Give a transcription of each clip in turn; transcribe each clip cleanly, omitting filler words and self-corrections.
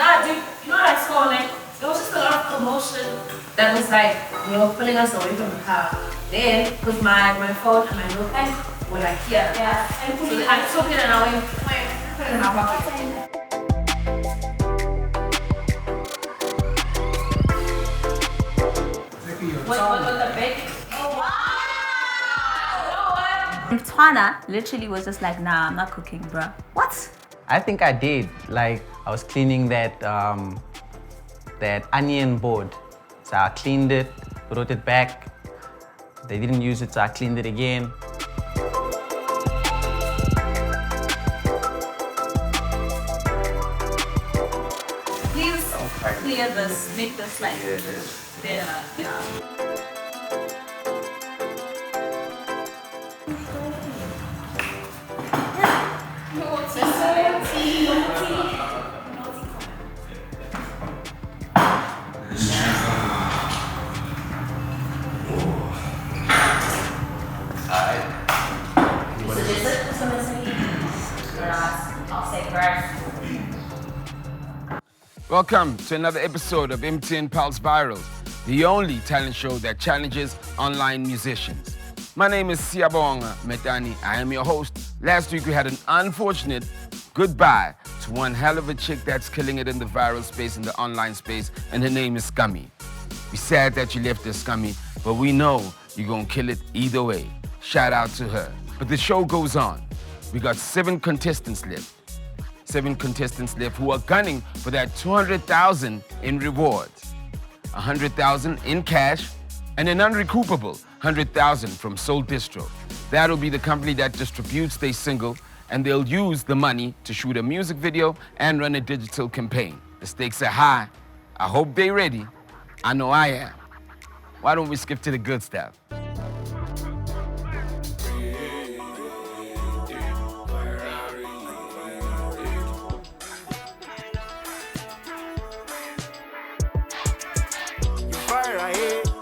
Nah, dude, you know that score, like, there was just a lot of commotion that was like, pulling us away from the car. Then, because my phone and my notepad were like here. Yeah. And so I took it and I went, put it in my pocket. What the baby? Oh, wow! And Twana literally was just like, nah, I'm not cooking, bro. What? I think I did. Like, I was cleaning that onion board. So I cleaned it, brought it back. They didn't use it, so I cleaned it again. Please clear this, make this like better. Yeah. Welcome to another episode of MTN Pulse VIRALS, the only talent show that challenges online musicians. My name is Siyabonga Metani. I am your host. Last week we had an unfortunate goodbye to one hell of a chick that's killing it in the viral space, in the online space, and her name is Scummy. We sad that you left us, Scummy, but we know you're gonna kill it either way. Shout out to her. But the show goes on. We got 7 contestants left. 7 contestants left who are gunning for that 200,000 in rewards, 100,000 in cash, and an unrecoupable 100,000 from Soul Distro. That'll be the company that distributes their single, and they'll use the money to shoot a music video and run a digital campaign. The stakes are high. I hope they're ready. I know I am. Why don't we skip to the good stuff?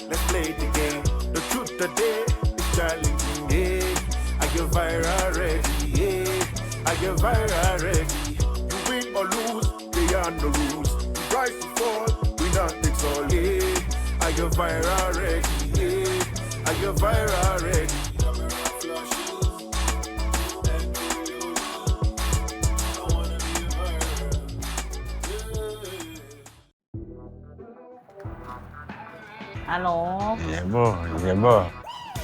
Let's play the game. The truth today is challenging. Yeah. Are you viral ready? Yeah. Are you viral ready? You win or lose, they are the rules. You rise to fall, we not fix all. Yeah. Are you viral ready? Yeah. Are you viral ready? Hello. Yeah, boy.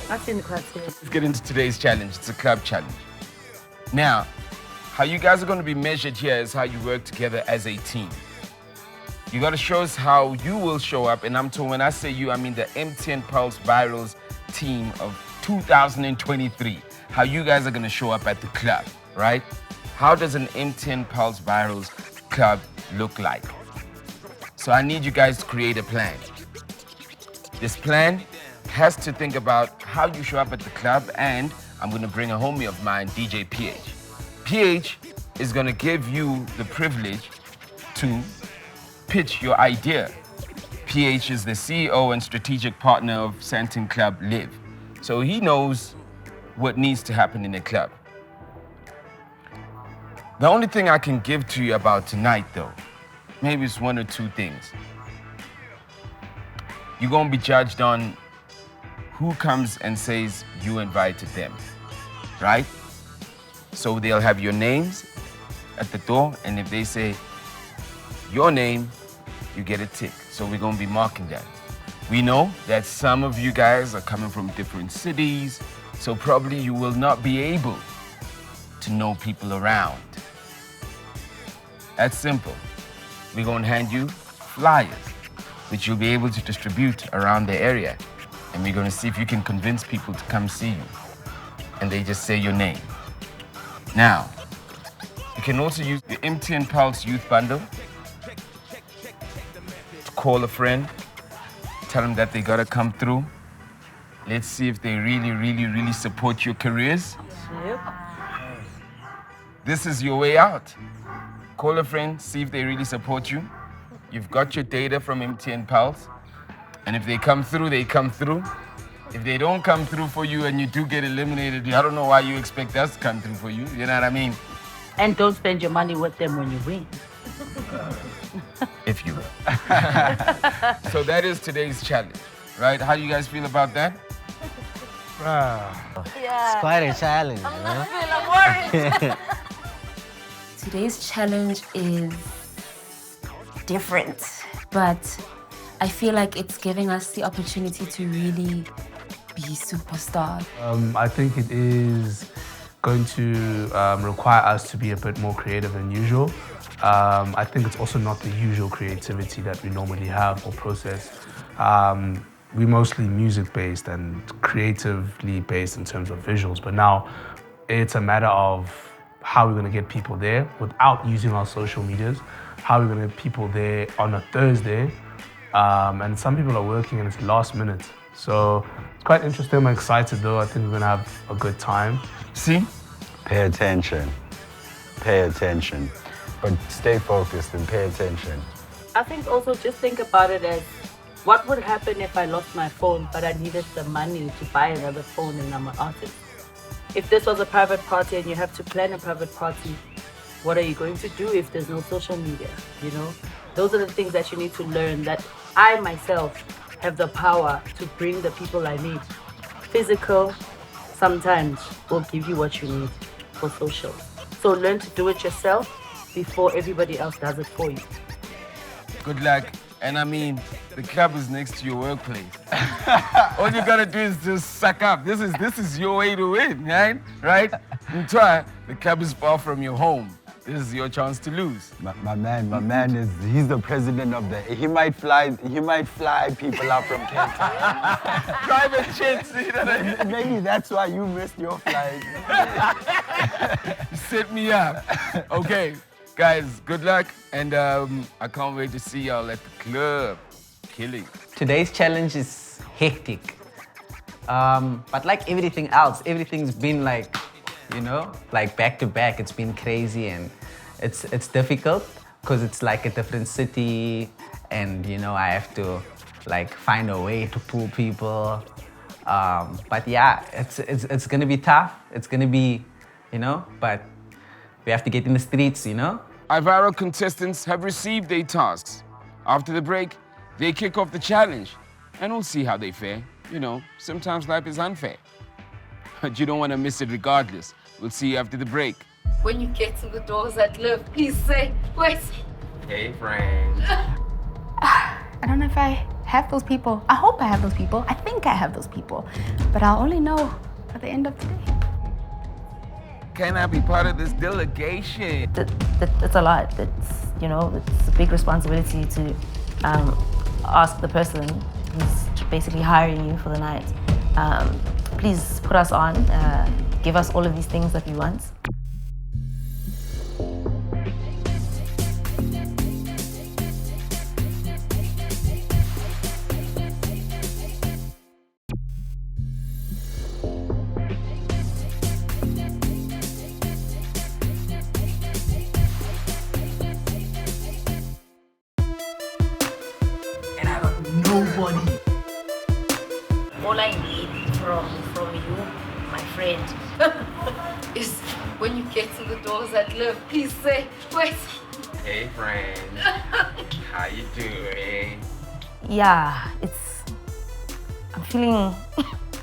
What's in the club today? Let's get into today's challenge. It's a club challenge. Now, how you guys are going to be measured here is how you work together as a team. You got to show us how you will show up, and I'm told when I say you, I mean the MTN Pulse Virals team of 2023. How you guys are going to show up at the club, right? How does an MTN Pulse Virals club look like? So I need you guys to create a plan. This plan has to think about how you show up at the club, and I'm gonna bring a homie of mine, DJ PH. PH is gonna give you the privilege to pitch your idea. PH is the CEO and strategic partner of Santin Club Live. So he knows what needs to happen in a club. The only thing I can give to you about tonight though, maybe it's 1 or 2 things. You're gonna be judged on who comes and says you invited them, right? So they'll have your names at the door, and if they say your name, you get a tick. So we're gonna be marking that. We know that some of you guys are coming from different cities, so probably you will not be able to know people around. That's simple. We're gonna hand you flyers, which you'll be able to distribute around the area. And we're gonna see if you can convince people to come see you. And they just say your name. Now, you can also use the MTN Pulse Youth Bundle to call a friend, tell them that they gotta come through. Let's see if they really support your careers. Yep. This is your way out. Call a friend, see if they really support you. You've got your data from MTN Pulse, and if they come through, they come through. If they don't come through for you and you do get eliminated, I don't know why you expect us to come through for you, you know what I mean? And don't spend your money with them when you win. If you will. So that is today's challenge, right? How do you guys feel about that? It's quite a challenge, Today's challenge is different, but I feel like it's giving us the opportunity to really be superstars. I think it is going to require us to be a bit more creative than usual. I think it's also not the usual creativity that we normally have or process. We're mostly music-based and creatively based in terms of visuals, but now it's a matter of how we're going to get people there without using our social medias, how we're going to get people there on a Thursday, and some people are working and it's last minute. So it's quite interesting. I'm excited though. I think we're going to have a good time. See? Pay attention. Pay attention. But stay focused and pay attention. I think also just think about it as what would happen if I lost my phone but I needed the money to buy another phone and I'm an artist. If this was a private party and you have to plan a private party, what are you going to do if there's no social media, you know? Those are the things that you need to learn, that I myself have the power to bring the people I need. Physical sometimes will give you what you need for social. So learn to do it yourself before everybody else does it for you. Good luck. And I mean, the club is next to your workplace. All you gotta do is just suck up. This is your way to win, right? Right? And try. The club is far from your home. This is your chance to lose. My man he's the president of the, he might fly people out from Cape Town. Private jets, you know. Maybe that's why you missed your flight. Set me up. Okay, guys, good luck. And I can't wait to see y'all at the club. Killing. Today's challenge is hectic. But like everything else, everything's been like, you know, like back to back. It's been crazy and it's difficult because it's like a different city and, you know, I have to like find a way to pull people. But yeah, it's gonna be tough. It's gonna be, you know, but we have to get in the streets, you know? Our viral contestants have received their tasks. After the break, they kick off the challenge and we'll see how they fare. You know, sometimes life is unfair. But you don't want to miss it regardless. We'll see you after the break. When you get to the doors that live, please say, wait. Hey, friend. I don't know if I have those people. I hope I have those people. I think I have those people. But I'll only know at the end of the day. Can I be part of this delegation? It's a lot. It's a big responsibility to ask the person who's basically hiring you for the night. Please put us on, give us all of these things that we want. And I got nobody. All I need from you, my friend, Is when you get to the doors that live, please say, wait. Hey, friend. How you doing? yeah,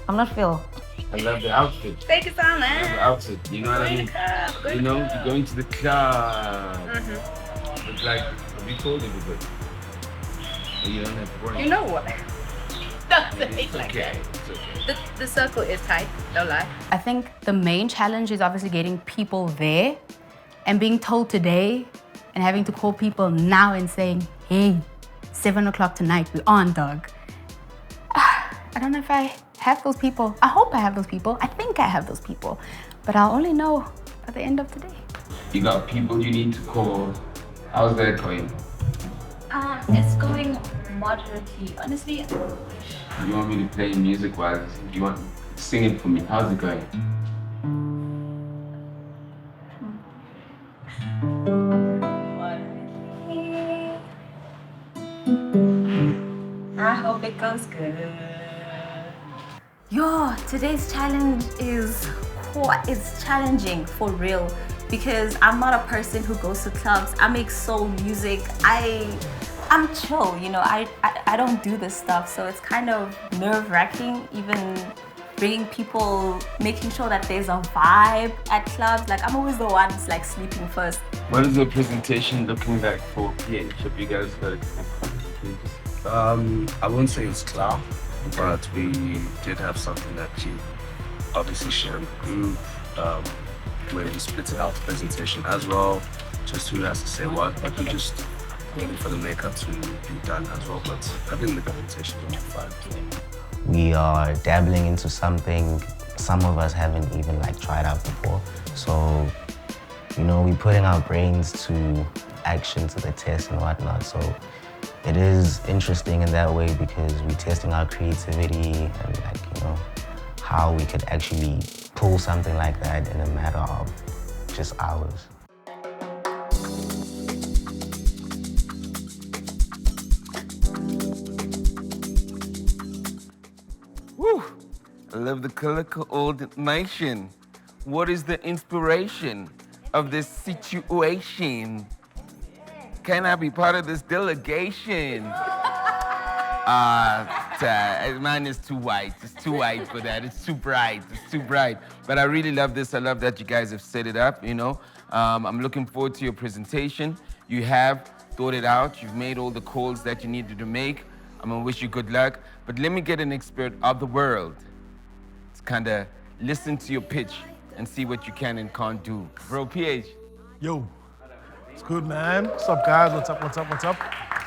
I'm not feeling. I love the outfit. Take it down, I love the outfit. You know what I mean? You know, you're going to the club. It's like, we told everybody. You don't have to worry. You know what? It's okay. It's okay. The circle is tight, don't lie. I think the main challenge is obviously getting people there and being told today and having to call people now and saying, hey, 7 o'clock tonight, we're on, dog. I don't know if I have those people. I hope I have those people. I think I have those people. But I'll only know at the end of the day. You got people you need to call. How's that going? It's going moderately. Honestly, You want me to play music while you want to sing it for me? How's it going? I hope it goes good. Yo, today's challenge is challenging for real. because I'm not a person who goes to clubs. I make soul music. I'm chill, you know, I don't do this stuff, so it's kind of nerve-wracking even bringing people, making sure that there's a vibe at clubs. Like, I'm always the one that's like sleeping first. What is the presentation looking like for PH? Have you guys heard? I wouldn't say it's cloud, but we did have something that you obviously shared with the group, where we split it out the presentation as well, just who has to say what, but we just waiting for the makeup to be done as well, but I think the presentation will be fine. We are dabbling into something some of us haven't even like tried out before. So, you know, we're putting our brains to action, to the test and whatnot. So it is interesting in that way because we're testing our creativity and like, you know, how we could actually pull something like that in a matter of just hours. Woo! I love the Slikour OnLife. What is the inspiration of this situation? Can I be part of this delegation? Mine is too white. It's too white for that. It's too bright. It's too bright. But I really love this. I love that you guys have set it up, you know. I'm looking forward to your presentation. You have thought it out. You've made all the calls that you needed to make. I'm gonna wish you good luck. But let me get an expert of the world to kind of listen to your pitch and see what you can and can't do. Bro, PH. Yo, it's good, man. What's up, guys? What's up, what's up, what's up?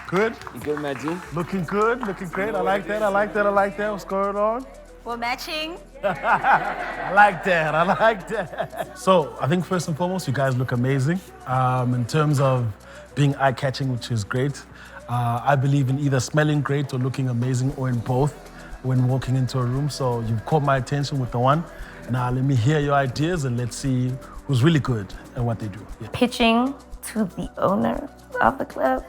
Good? You good, Maggie? Looking good, looking great. I like that, I like that, I like that. What's going on? We're matching. I like that, I like that. So, I think first and foremost, you guys look amazing. In terms of being eye-catching, which is great. I believe in either smelling great or looking amazing, or in both when walking into a room. So you've caught my attention with the one. Now let me hear your ideas and let's see who's really good and what they do. Yeah. Pitching to the owner of the club,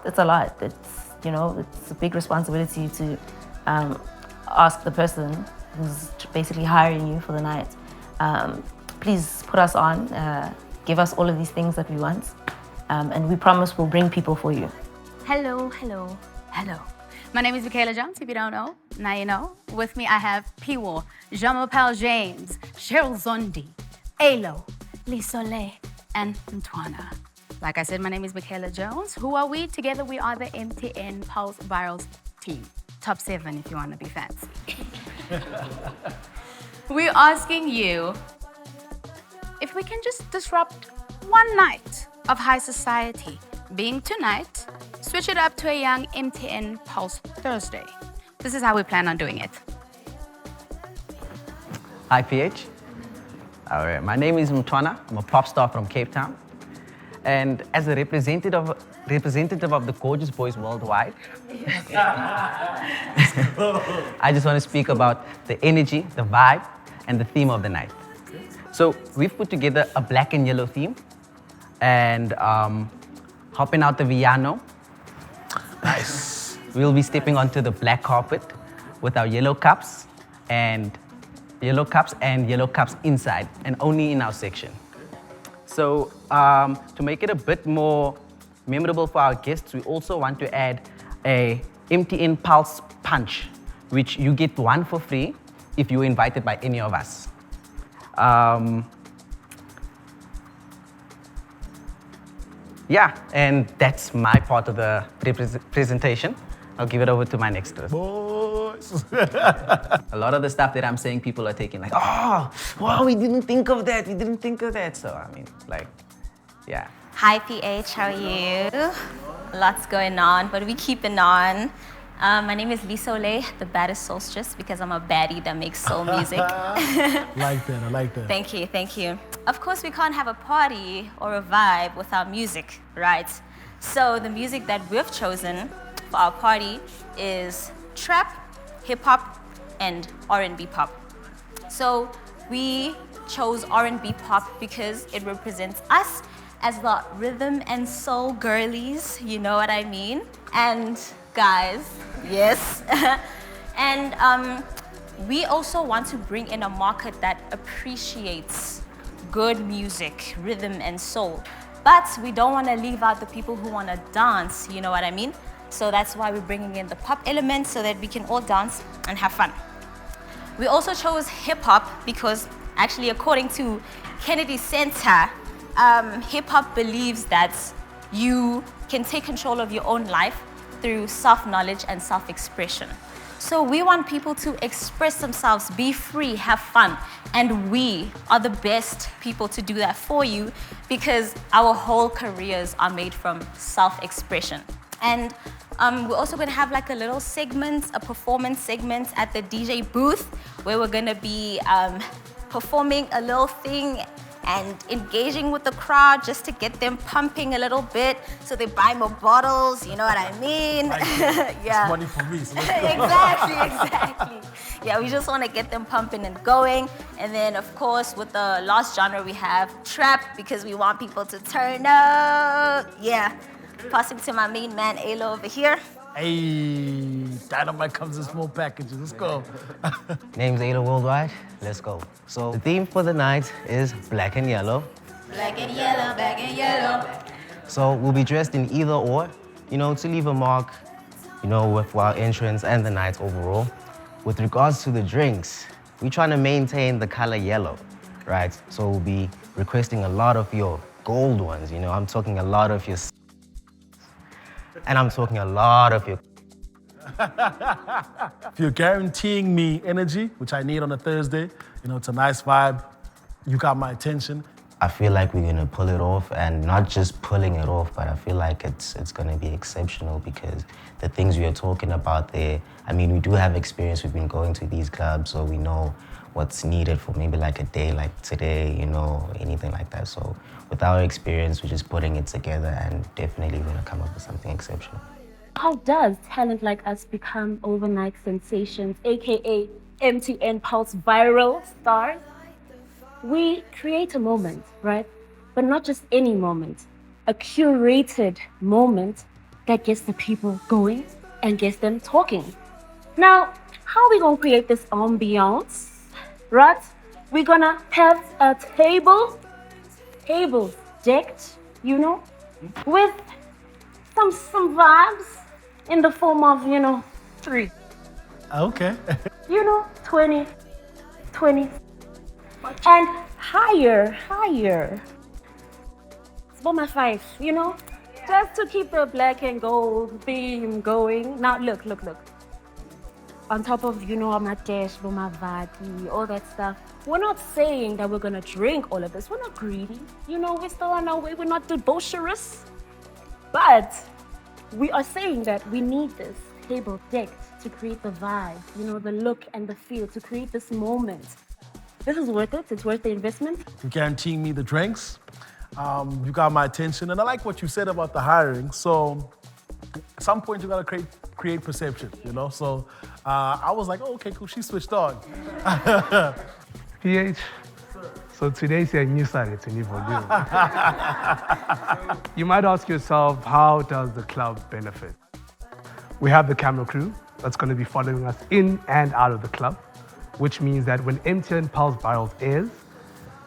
it's a lot. You know, it's a big responsibility to ask the person who's basically hiring you for the night, please put us on, give us all of these things that we want, and we promise we'll bring people for you. Hello, hello, hello. My name is Michaela Jones, if you don't know, now you know. With me I have Piwo, Jean-Paul James, Cheryl Zondi, Alo, Lisole, and Ntwana. Like I said, my name is Michaela Jones. Who are we? Together we are the MTN Pulse VIRALS team. Top 7 if you want to be fancy. We're asking you if we can just disrupt one night of high society, being tonight, switch it up to a young MTN Pulse Thursday. This is how we plan on doing it. Hi, PH. All right, my name is Ntwana. I'm a pop star from Cape Town. And as a representative of the gorgeous boys worldwide, I just want to speak about the energy, the vibe, and the theme of the night. So we've put together a black and yellow theme, and hopping out the Viano. Nice. We'll be stepping onto the black carpet with our yellow cups and yellow cups inside, and only in our section. So to make it a bit more memorable for our guests, we also want to add a MTN Pulse Punch, which you get one for free if you're invited by any of us. Yeah, and that's my part of the presentation. I'll give it over to my next host. Boys. A lot of the stuff that I'm saying, people are taking like, oh, wow, we didn't think of that. We didn't think of that. So, I mean, like, yeah. Hi PH, how are you? Lots going on, but we keeping on. My name is Lisole, the baddest solstice, because I'm a baddie that makes soul music. Like that, I like that. Thank you, thank you. Of course, we can't have a party or a vibe without music, right? So the music that we've chosen for our party is trap, hip-hop, and R&B pop. So we chose R&B pop because it represents us as the rhythm and soul girlies, you know what I mean? And guys, yes. And we also want to bring in a market that appreciates good music, rhythm and soul. But we don't want to leave out the people who want to dance, you know what I mean? So that's why we're bringing in the pop element so that we can all dance and have fun. We also chose hip hop because actually according to Kennedy Center, hip hop believes that you can take control of your own life through self-knowledge and self-expression. So we want people to express themselves, be free, have fun. And we are the best people to do that for you because our whole careers are made from self-expression. And we're also gonna have like a little segment, a performance segment at the DJ booth where we're gonna be performing a little thing and engaging with the crowd just to get them pumping a little bit so they buy more bottles, you know what I mean? Yeah. It's money for me, so let's go. Exactly. Yeah, we just want to get them pumping and going. And then, of course, with the last genre, we have trap because we want people to turn up. Yeah. Passing to my main man, Alo, over here. Hey, Dynamite comes in small packages. Let's go. Name's Ada Worldwide. Let's go. So the theme for the night is black and yellow. Black and yellow, black and yellow. So we'll be dressed in either or, you know, to leave a mark, you know, with our entrance and the night overall. With regards to the drinks, we're trying to maintain the color yellow, right? So we'll be requesting a lot of your gold ones, you know. I'm talking a lot of your... And I'm talking a lot of your... If you're guaranteeing me energy, which I need on a Thursday, you know, it's a nice vibe, you got my attention. I feel like we're gonna pull it off, and not just pulling it off, but I feel like it's gonna be exceptional because the things we are talking about there, I mean, we do have experience. We've been going to these clubs, so we know what's needed for maybe like a day like today, you know, anything like that. So with our experience, we're just putting it together and definitely gonna come up with something exceptional. How does talent like us become overnight sensations, aka MTN Pulse viral stars? We create a moment, right? But not just any moment, a curated moment that gets the people going and gets them talking. Now, how are we gonna create this ambiance, right? We're gonna have a table decked, you know, with some vibes in the form of, you know, 3. Okay. You know, 20, and higher. It's about my 5, you know? Just to keep the black and gold theme going. Now, look. On top of, you know, my dash, my vati, all that stuff. We're not saying that we're gonna drink all of this. We're not greedy. You know, we're still on our way. We're not debaucherous. But we are saying that we need this table decked to create the vibe, you know, the look and the feel, to create this moment. This is worth it. It's worth the investment. You're guaranteeing me the drinks. You got my attention. And I like what you said about the hiring. So at some point, you got to create perception, you know? So I was like, oh, okay, cool. She switched on. PH, so today's your new side, it's a new volume. You might ask yourself, how does the club benefit? We have the camera crew that's going to be following us in and out of the club, which means that when MTN Pulse VIRALS airs,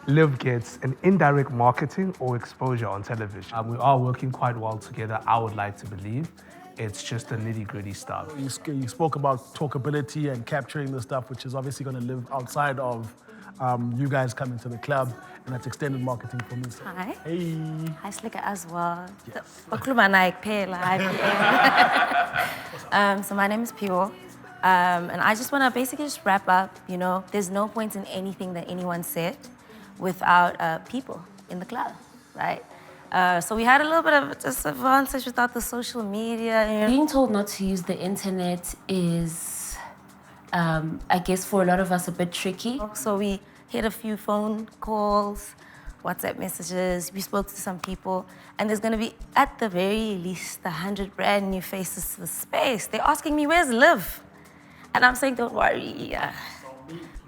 Liv gets an indirect marketing or exposure on television. We are working quite well together, I would like to believe. It's just the nitty-gritty stuff. You spoke about talkability and capturing the stuff, which is obviously going to live outside of you guys coming to the club, and that's extended marketing for me. So. Hi. Hey. Hi, Slikour as well. Yes. So my name is Pio, and I just want to basically just wrap up, you know, there's no point in anything that anyone said without people in the club, right? So we had a little bit of a disadvantage without the social media. You know. Being told not to use the internet is, I guess for a lot of us, a bit tricky. So we hit a few phone calls, WhatsApp messages, we spoke to some people, and there's gonna be, at the very least, 100 brand new faces to the space. They're asking me, where's Liv? And I'm saying, don't worry,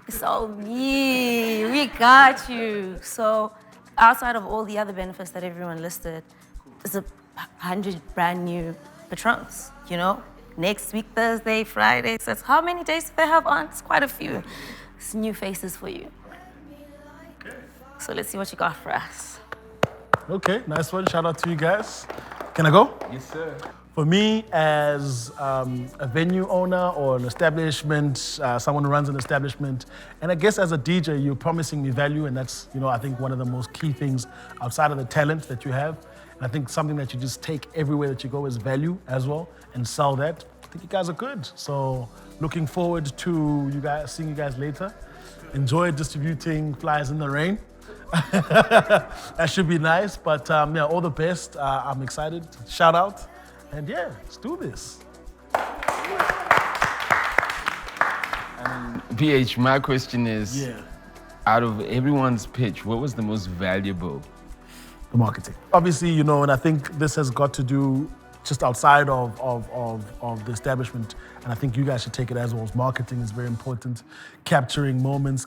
it's all me, we got you. So outside of all the other benefits that everyone listed, it's 100 brand new patrons, you know? next week, Thursday, Friday. So it's how many days do they have on? It's quite a few. It's new faces for you. So let's see what you got for us. Okay, nice one. Shout out to you guys. Can I go? Yes, sir. For me, as a venue owner or an establishment, someone who runs an establishment, and I guess as a DJ, you're promising me value, and that's, I think one of the most key things outside of the talent that you have. And I think something that you just take everywhere that you go is value as well, and sell that. I think you guys are good. So looking forward to seeing you guys later. Enjoy distributing flyers in the rain. That should be nice, but yeah, all the best. I'm excited. Shout out. And yeah, let's do this. PH, my question is, out of everyone's pitch, what was the most valuable? The marketing. Obviously, and I think this has got to do just outside of the establishment, and I think you guys should take it as well. Marketing is very important. Capturing moments,